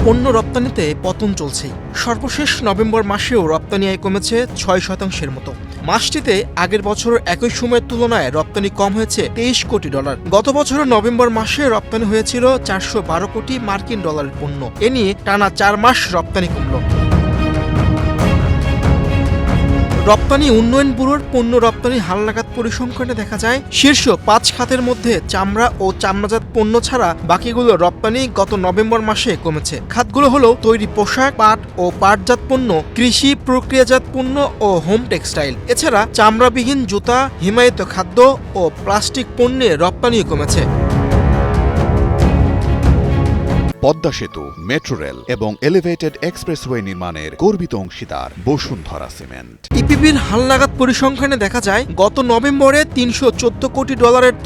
পণ্য রপ্তানিতে পতন চলছে। সর্বশেষ নভেম্বর মাসেও রপ্তানি আয় কমেছে 6% মতো। মাসটিতে আগের বছরের একই সময়ের তুলনায় রপ্তানি কম হয়েছে $23 কোটি। গত বছরের নভেম্বর মাসে রপ্তানি হয়েছিল 412 কোটি মার্কিন ডলারের পণ্য। এ নিয়ে টানা 4 মাস রপ্তানি কমল। রপ্তানি উন্নয়ন ব্যুরোর পণ্য রপ্তানি হালনাগাদ পরিসংখ্যানে দেখা যায়, শীর্ষ 5 খাতের মধ্যে চামড়া ও চামড়াজাত পণ্য ছাড়া বাকিগুলো রপ্তানি গত নভেম্বর মাসে কমেছে। খাতগুলো হলো তৈরি পোশাক, পাট ও পাটজাত পণ্য, কৃষি প্রক্রিয়াজাত পণ্য ও হোম টেক্সটাইল। এছাড়া চামড়াবিহীন জুতা, হিমায়িত খাদ্য ও প্লাস্টিক পণ্যে রপ্তানিও কমেছে। পদ্মা সেতু, মেট্রো রেল এবং এলিভেটেড এক্সপ্রেসওয়ে নির্মাণের গর্বিত অংশীদার বসুন্ধরা সিমেন্ট। ইপিবির হালনাগাদ পরিসংখ্যানে দেখা যায়, গত নভেম্বরে $314 কোটি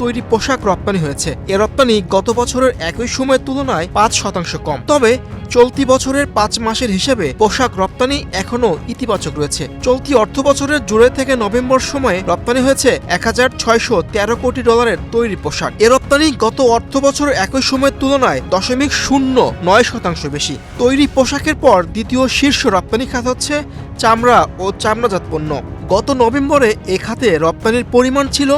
তৈরি পোশাক রপ্তানি হয়েছে। এ রপ্তানি গত বছরের একই সময়ের তুলনায় 5% কম। তবে চলতি বছরের 5 মাসের হিসেবে পোশাক রপ্তানি এখনও ইতিবাচক রয়েছে। চলতি অর্থ বছরের জুলাই থেকে নভেম্বর সময়ে রপ্তানি হয়েছে $1613 কোটি তৈরি পোশাক। এ রপ্তানি গত অর্থ বছরের একই সময়ের তুলনায় 0.09% বেশি। তৈরি পোশাকের পর দ্বিতীয় শীর্ষ রপ্তানি খাত হচ্ছে চামড়া ও চামড়াজাত পণ্য। গত নভেম্বরে এ খাতে রপ্তানির পরিমাণ ছিল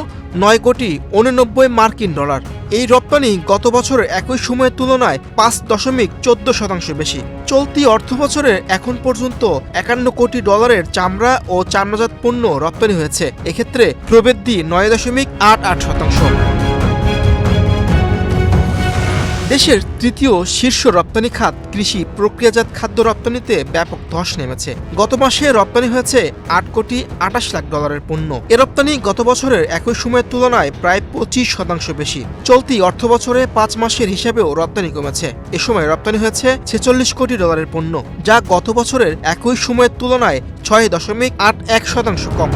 $9 কোটি 89 মার্কিন ডলার। এই রপ্তানি গত বছরের একই সময়ের তুলনায় 5.14% বেশি। চলতি অর্থ বছরের এখন পর্যন্ত $51 কোটি চামড়া ও চামড়াজাত পণ্য রপ্তানি হয়েছে। এক্ষেত্রে প্রবৃদ্ধি 9.88%। দেশের তৃতীয় শীর্ষ রপ্তানি খাত কৃষি প্রক্রিয়াজাত খাদ্য রপ্তানিতে ব্যাপক ধস নেমেছে। গত মাসে রপ্তানি হয়েছে $8 কোটি 28 লাখ পণ্য। এ রপ্তানি গত বছরের একই সময়ের তুলনায় প্রায় 25% বেশি। চলতি অর্থ বছরে 5 মাসের হিসাবেও রপ্তানি কমেছে। এ সময় রপ্তানি হয়েছে $46 কোটি পণ্য, যা গত বছরের একই সময়ের তুলনায় 6.81% কম।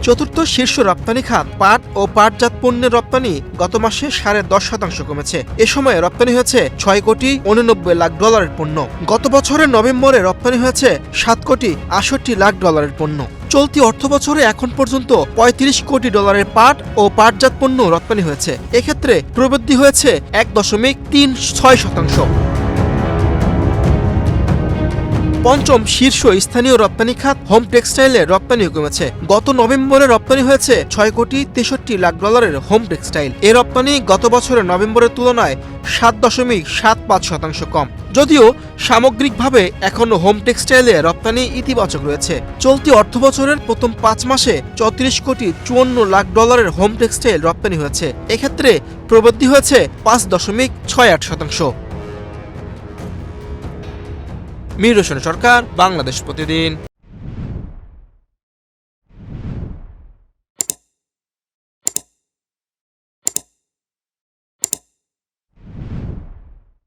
চতুর্থ শীর্ষ রপ্তানি খাত পাট ও পাটজাত পণ্যের রপ্তানি গত মাসে 10.5% কমেছে। এ সময় রপ্তানি হয়েছে $6 কোটি 89 লাখ পণ্য। গত বছরের নভেম্বরে রপ্তানি হয়েছে $7 কোটি 68 লাখ পণ্য। চলতি অর্থ বছরে এখন পর্যন্ত $35 কোটি পাট ও পাটজাত পণ্য রপ্তানি হয়েছে। এক্ষেত্রে প্রবৃদ্ধি হয়েছে 1.36%। পঞ্চম শীর্ষ স্থানীয় রপ্তানি খাত হোম টেক্সটাইলের রপ্তানিও কমেছে। গত নভেম্বরে রপ্তানি হয়েছে $6 কোটি 63 লাখ হোম টেক্সটাইল। এ রপ্তানি গত বছরের নভেম্বরের তুলনায় 7.75% কম। যদিও সামগ্রিকভাবে এখনও হোম টেক্সটাইলে রপ্তানি ইতিবাচক রয়েছে। চলতি অর্থ বছরের প্রথম 5 মাসে $34 কোটি 54 লাখ হোম টেক্সটাইল রপ্তানি হয়েছে। এক্ষেত্রে প্রবৃদ্ধি হয়েছে 5.68%। মিহির হোসেন সরকার, বাংলাদেশ প্রতিদিন।